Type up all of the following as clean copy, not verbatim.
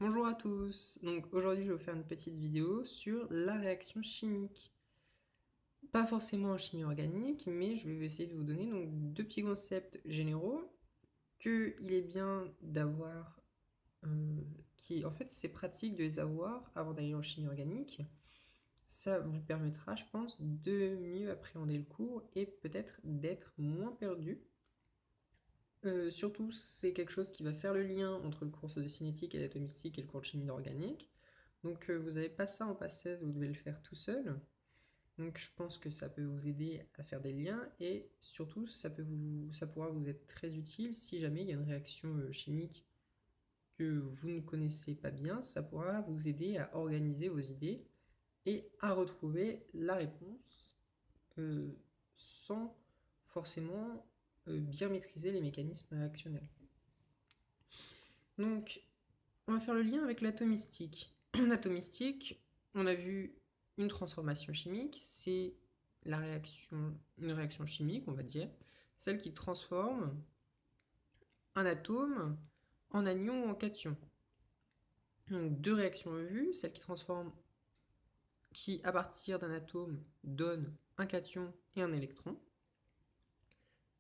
Bonjour à tous, donc aujourd'hui je vais vous faire une petite vidéo sur la réaction chimique. Pas forcément en chimie organique, mais je vais essayer de vous donner donc deux petits concepts généraux qu'il est bien d'avoir, qui en fait c'est pratique de les avoir avant d'aller en chimie organique. Ça vous permettra, je pense, de mieux appréhender le cours et peut-être d'être moins perdu. Surtout, c'est quelque chose qui va faire le lien entre le cours de cinétique et d'atomistique et le cours de chimie organique. Donc vous n'avez pas ça en passèse, vous devez le faire tout seul. Donc je pense que ça peut vous aider à faire des liens et surtout ça pourra vous être très utile si jamais il y a une réaction chimique que vous ne connaissez pas bien, ça pourra vous aider à organiser vos idées et à retrouver la réponse euh, sans forcément bien maîtriser les mécanismes réactionnels. Donc on va faire le lien avec l'atomistique. L'atomistique, on a vu une transformation chimique, c'est une réaction chimique, on va dire, celle qui transforme un atome en anion ou en cation. Donc deux réactions vues, celle qui à partir d'un atome donne un cation et un électron,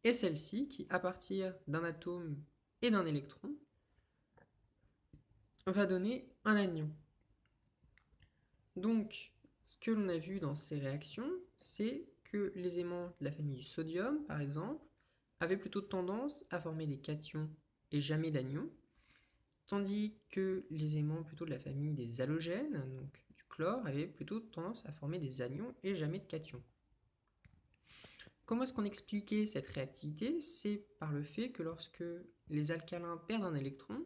et celle-ci qui à partir d'un atome et d'un électron va donner un anion. Donc, ce que l'on a vu dans ces réactions, c'est que les aimants de la famille du sodium, par exemple, avaient plutôt tendance à former des cations et jamais d'anions, tandis que les aimants plutôt de la famille des halogènes, donc du chlore, avaient plutôt tendance à former des anions et jamais de cations. Comment est-ce qu'on expliquait cette réactivité? C'est par le fait que lorsque les alcalins perdent un électron,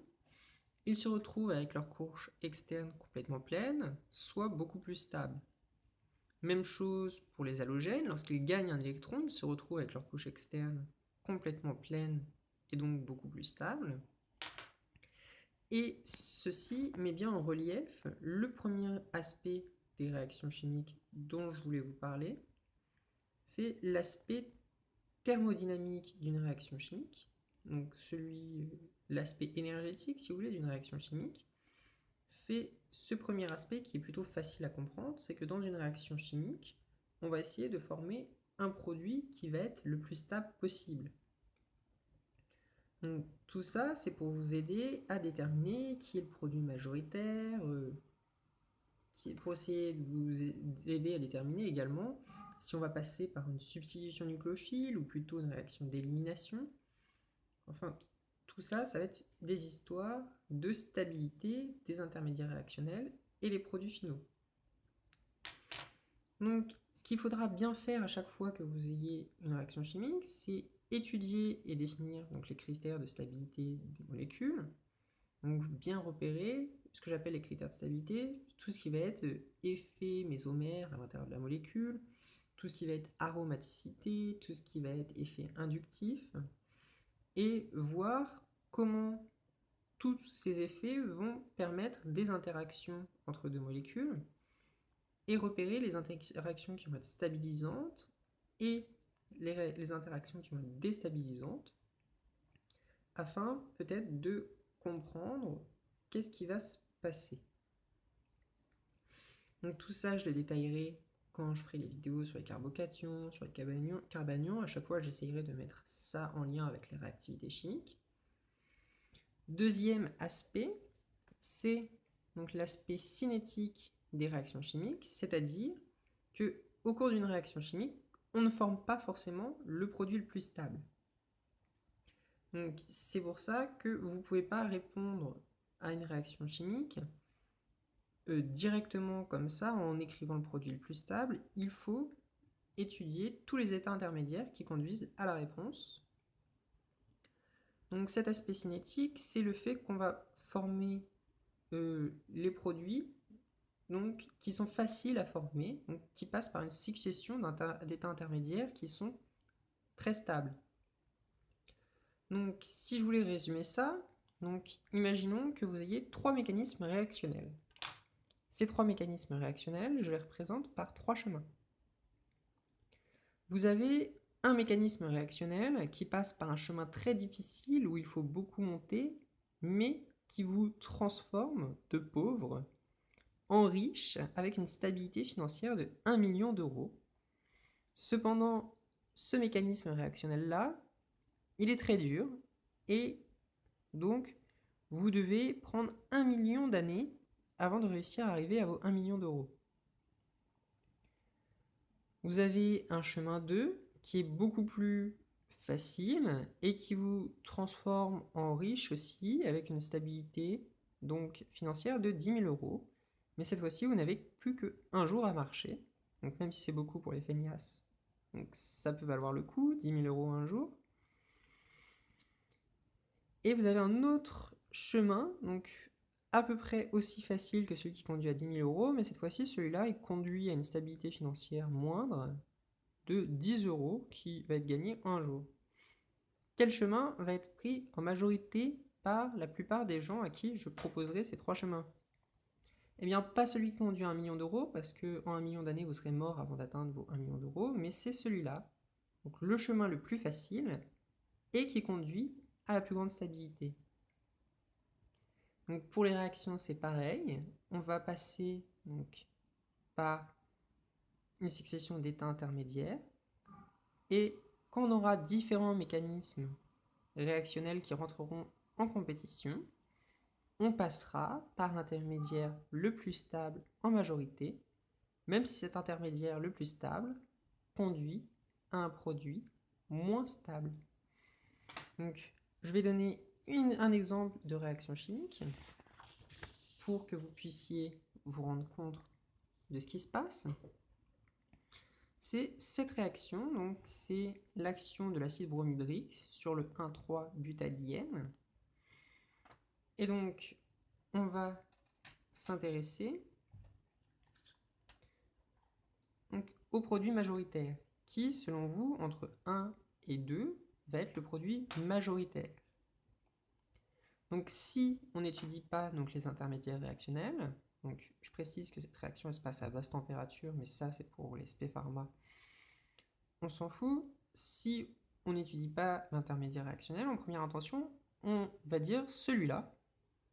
ils se retrouvent avec leur couche externe complètement pleine, soit beaucoup plus stable. Même chose pour les halogènes, lorsqu'ils gagnent un électron, ils se retrouvent avec leur couche externe complètement pleine et donc beaucoup plus stable. Et ceci met bien en relief le premier aspect des réactions chimiques dont je voulais vous parler, c'est l'aspect thermodynamique d'une réaction chimique, donc l'aspect énergétique, si vous voulez, d'une réaction chimique. C'est ce premier aspect qui est plutôt facile à comprendre, c'est que dans une réaction chimique, on va essayer de former un produit qui va être le plus stable possible. Donc, tout ça, c'est pour vous aider à déterminer qui est le produit majoritaire, pour essayer de vous aider à déterminer également si on va passer par une substitution nucléophile ou plutôt une réaction d'élimination. Enfin, tout ça, ça va être des histoires de stabilité des intermédiaires réactionnels et les produits finaux. Donc, ce qu'il faudra bien faire à chaque fois que vous ayez une réaction chimique, c'est étudier et définir donc, les critères de stabilité des molécules. Donc, bien repérer ce que j'appelle les critères de stabilité, tout ce qui va être effet mésomère à l'intérieur de la molécule, tout ce qui va être aromaticité, tout ce qui va être effet inductif, et voir comment tous ces effets vont permettre des interactions entre deux molécules et repérer les interactions qui vont être stabilisantes et les interactions qui vont être déstabilisantes afin peut-être de comprendre qu'est-ce qui va se passer. Donc tout ça, je le détaillerai quand je ferai les vidéos sur les carbocations, sur les carbanions. À chaque fois, j'essayerai de mettre ça en lien avec les réactivités chimiques. Deuxième aspect, c'est donc l'aspect cinétique des réactions chimiques, c'est-à-dire que au cours d'une réaction chimique, on ne forme pas forcément le produit le plus stable. Donc c'est pour ça que vous ne pouvez pas répondre à une réaction chimique directement comme ça en écrivant le produit le plus stable. Il faut étudier tous les états intermédiaires qui conduisent à la réponse. Donc cet aspect cinétique, c'est le fait qu'on va former les produits donc, qui sont faciles à former, donc, qui passent par une succession d'états intermédiaires qui sont très stables. Donc, si je voulais résumer ça, donc, imaginons que vous ayez trois mécanismes réactionnels. Ces trois mécanismes réactionnels, je les représente par trois chemins. Vous avez un mécanisme réactionnel qui passe par un chemin très difficile où il faut beaucoup monter, mais qui vous transforme de pauvre en riche avec une stabilité financière de 1 million d'euros. Cependant, ce mécanisme réactionnel-là, il est très dur et donc vous devez prendre 1 million d'années avant de réussir à arriver à vos 1 million d'euros. Vous avez un chemin 2 qui est beaucoup plus facile et qui vous transforme en riche aussi avec une stabilité donc financière de 10 000 euros. Mais cette fois-ci, vous n'avez plus qu'un jour à marcher. Donc même si c'est beaucoup pour les feignasses, donc ça peut valoir le coup, 10 000 euros un jour. Et vous avez un autre chemin, donc à peu près aussi facile que celui qui conduit à 10 000 euros, mais cette fois-ci, celui-là, il conduit à une stabilité financière moindre de 10 euros qui va être gagné en un jour. Quel chemin va être pris en majorité par la plupart des gens à qui je proposerai ces trois chemins? Eh bien, pas celui qui conduit à 1 million d'euros, parce qu'en 1 million d'années, vous serez mort avant d'atteindre vos 1 million d'euros, mais c'est celui-là, donc le chemin le plus facile, et qui conduit à la plus grande stabilité. Donc pour les réactions, c'est pareil. On va passer donc, par une succession d'états intermédiaires. Et quand on aura différents mécanismes réactionnels qui rentreront en compétition, on passera par l'intermédiaire le plus stable en majorité, même si cet intermédiaire le plus stable conduit à un produit moins stable. Donc, je vais donner un exemple de réaction chimique pour que vous puissiez vous rendre compte de ce qui se passe. C'est cette réaction, donc c'est l'action de l'acide bromhydrique sur le 1,3-butadiène. Et donc, on va s'intéresser au produit majoritaire, qui, selon vous, entre 1 et 2, va être le produit majoritaire. Donc, si on n'étudie pas donc, les intermédiaires réactionnels, donc je précise que cette réaction elle se passe à basse température, mais ça c'est pour les spé pharma, on s'en fout. Si on n'étudie pas l'intermédiaire réactionnel, en première intention, on va dire celui-là,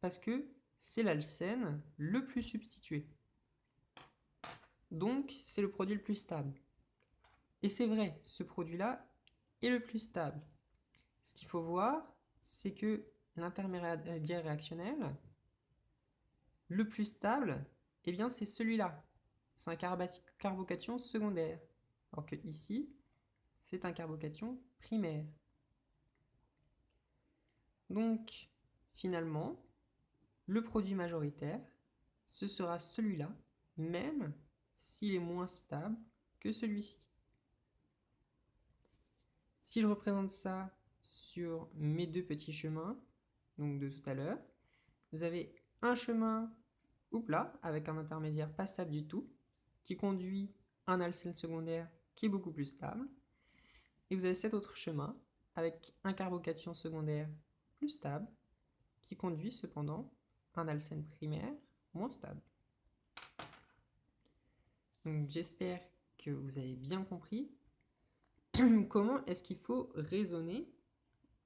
parce que c'est l'alcène le plus substitué. Donc, c'est le produit le plus stable. Et c'est vrai, ce produit-là est le plus stable. Ce qu'il faut voir, c'est que l'intermédiaire réactionnel, le plus stable, eh bien c'est celui-là. C'est un carbocation secondaire. Alors que ici, c'est un carbocation primaire. Donc, finalement, le produit majoritaire, ce sera celui-là, même s'il est moins stable que celui-ci. Si je représente ça sur mes deux petits chemins, donc de tout à l'heure, vous avez un chemin avec un intermédiaire pas stable du tout, qui conduit à un alcène secondaire qui est beaucoup plus stable. Et vous avez cet autre chemin avec un carbocation secondaire plus stable, qui conduit cependant à un alcène primaire moins stable. Donc j'espère que vous avez bien compris comment est-ce qu'il faut raisonner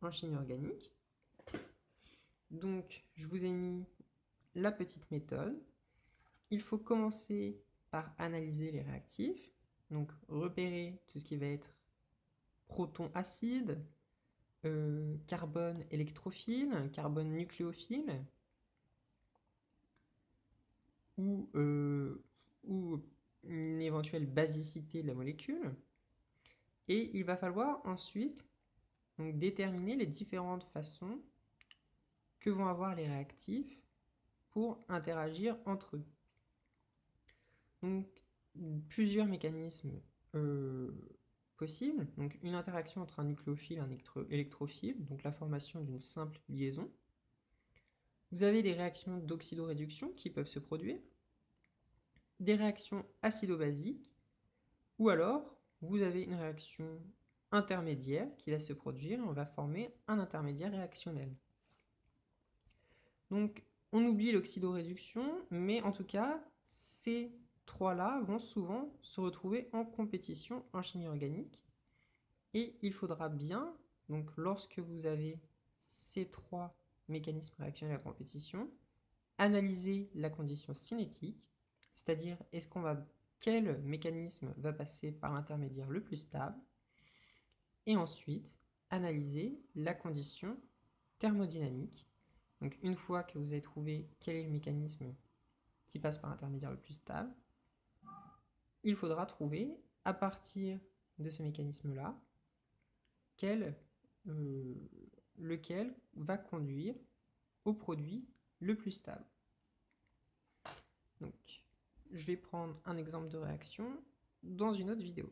en chimie organique. Donc je vous ai mis la petite méthode. Il faut commencer par analyser les réactifs, donc repérer tout ce qui va être proton acide, carbone électrophile, carbone nucléophile, ou une éventuelle basicité de la molécule. Et il va falloir ensuite donc, déterminer les différentes façons que vont avoir les réactifs pour interagir entre eux. Donc, plusieurs mécanismes possibles. Donc, une interaction entre un nucléophile et un électrophile, donc la formation d'une simple liaison. Vous avez des réactions d'oxydoréduction qui peuvent se produire, des réactions acido-basiques, ou alors vous avez une réaction intermédiaire qui va se produire et on va former un intermédiaire réactionnel. Donc, on oublie l'oxydoréduction, mais en tout cas, ces trois-là vont souvent se retrouver en compétition en chimie organique. Et il faudra bien, donc lorsque vous avez ces trois mécanisme réactionnel à compétition, analyser la condition cinétique, c'est-à-dire quel mécanisme va passer par l'intermédiaire le plus stable, et ensuite analyser la condition thermodynamique. Donc une fois que vous avez trouvé quel est le mécanisme qui passe par l'intermédiaire le plus stable, il faudra trouver, à partir de ce mécanisme-là, lequel va conduire au produit le plus stable. Donc, je vais prendre un exemple de réaction dans une autre vidéo.